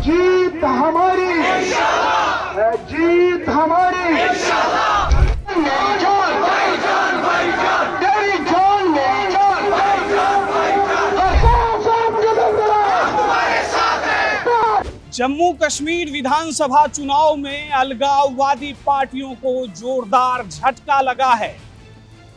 जीत हमारी है, जीत हमारी। तेरी जान मेरी जान, जम्मू कश्मीर विधानसभा चुनाव में अलगाववादी पार्टियों को जोरदार झटका लगा है।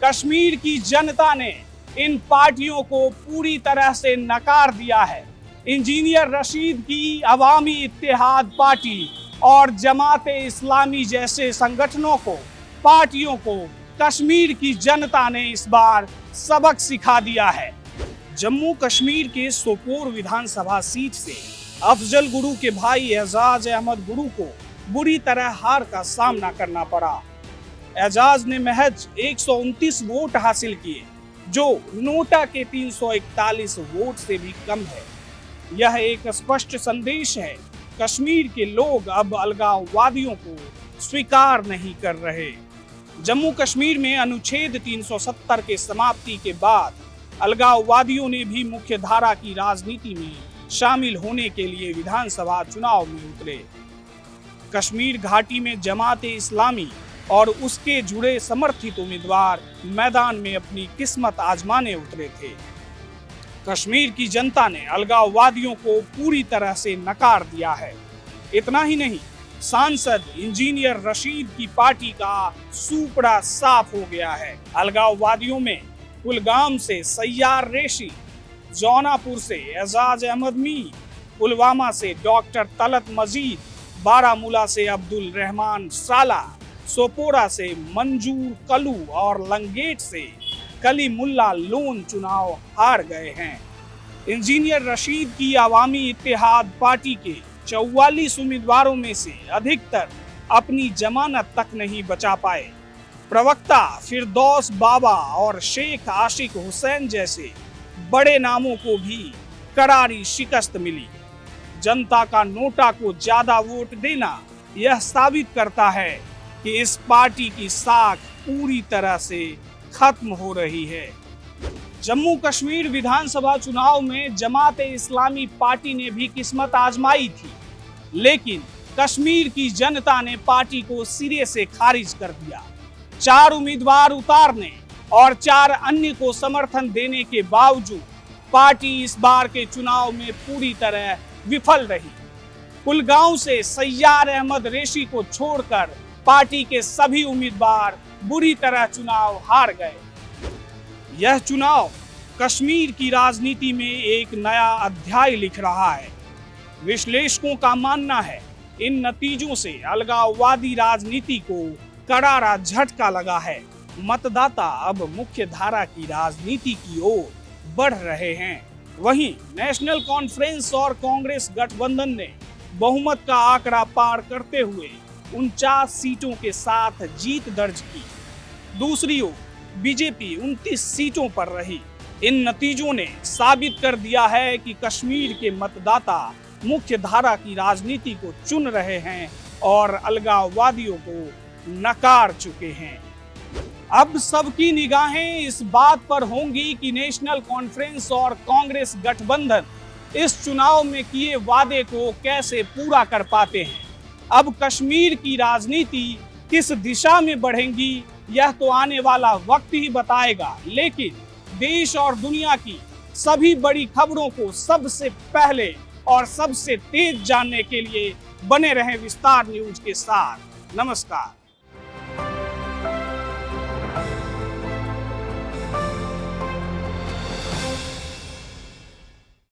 कश्मीर की जनता ने इन पार्टियों को पूरी तरह से नकार दिया है। इंजीनियर रशीद की अवामी इत्तेहाद पार्टी और जमाते इस्लामी जैसे संगठनों को, पार्टियों को कश्मीर की जनता ने इस बार सबक सिखा दिया है। जम्मू कश्मीर के सोपोर विधानसभा सीट से अफजल गुरु के भाई एजाज अहमद गुरु को बुरी तरह हार का सामना करना पड़ा। एजाज ने महज 129 वोट हासिल किए, जो नोटा के 341 वोट से भी कम है। यह एक स्पष्ट संदेश है, कश्मीर के लोग अब अलगाववादियों को स्वीकार नहीं कर रहे। जम्मू कश्मीर में अनुच्छेद 370 के समाप्ति के बाद अलगाववादियों ने भी मुख्य धारा की राजनीति में शामिल होने के लिए विधानसभा चुनाव में उतरे। कश्मीर घाटी में जमाते इस्लामी और उसके जुड़े समर्थित उम्मीदवार मैदान में अपनी किस्मत आजमाने उतरे थे। कश्मीर की जनता ने अलगाववादियों को पूरी तरह से नकार दिया है। इतना ही नहीं, सांसद इंजीनियर रशीद की पार्टी का सूपड़ा साफ हो गया है। अलगाववादियों में कुलगाम से सैयार रेशी, जौनापुर से एजाज अहमद मीर, पुलवामा से डॉक्टर तलत मजीद, बारामूला से अब्दुल रहमान साला, सोपोरा से मंजूर कलू और लंगेट से कलीमुल्ला लोन चुनाव हार गए हैं। इंजीनियर रशीद की अवामी इत्तेहाद पार्टी के 44 उम्मीदवारों में से अधिकतर अपनी जमानत तक नहीं बचा पाए। प्रवक्ता फिरदौस बाबा और शेख आशिक हुसैन जैसे बड़े नामों को भी करारी शिकस्त मिली। जनता का नोटा को ज्यादा वोट देना यह साबित करता है कि इस पार्टी की साख पूरी तरह से खत्म हो रही है। जम्मू कश्मीर विधानसभा चुनाव में जमाते इस्लामी पार्टी ने भी किस्मत आजमाई थी, लेकिन कश्मीर की जनता ने पार्टी को सिरे से खारिज कर दिया। 4 उम्मीदवार उतारने और 4 अन्य को समर्थन देने के बावजूद पार्टी इस बार के चुनाव में पूरी तरह विफल रही। कुलगांव से सैयार अहमद रेशी को छोड़कर पार्टी के सभी उम्मीदवार बुरी तरह चुनाव हार गए। यह चुनाव कश्मीर की राजनीति में एक नया अध्याय लिख रहा है। विश्लेषकों का मानना है, इन नतीजों से अलगाववादी राजनीति को करारा झटका लगा है। मतदाता अब मुख्य धारा की राजनीति की ओर बढ़ रहे हैं। वहीं नेशनल कॉन्फ्रेंस और कांग्रेस गठबंधन ने बहुमत का आंकड़ा पार करते हुए 49 सीटों के साथ जीत दर्ज की। दूसरी ओर बीजेपी 29 सीटों पर रही। इन नतीजों ने साबित कर दिया है कि कश्मीर के मतदाता मुख्य धारा की राजनीति को चुन रहे हैं और अलगाववादियों को नकार चुके हैं। अब सबकी निगाहें इस बात पर होंगी कि नेशनल कॉन्फ्रेंस और कांग्रेस गठबंधन इस चुनाव में किए वादे को कैसे पूरा कर पाते हैं। अब कश्मीर की राजनीति किस दिशा में बढ़ेगी यह तो आने वाला वक्त ही बताएगा, लेकिन देश और दुनिया की सभी बड़ी खबरों को सबसे पहले और सबसे तेज जानने के लिए बने रहें विस्तार न्यूज के साथ। नमस्कार।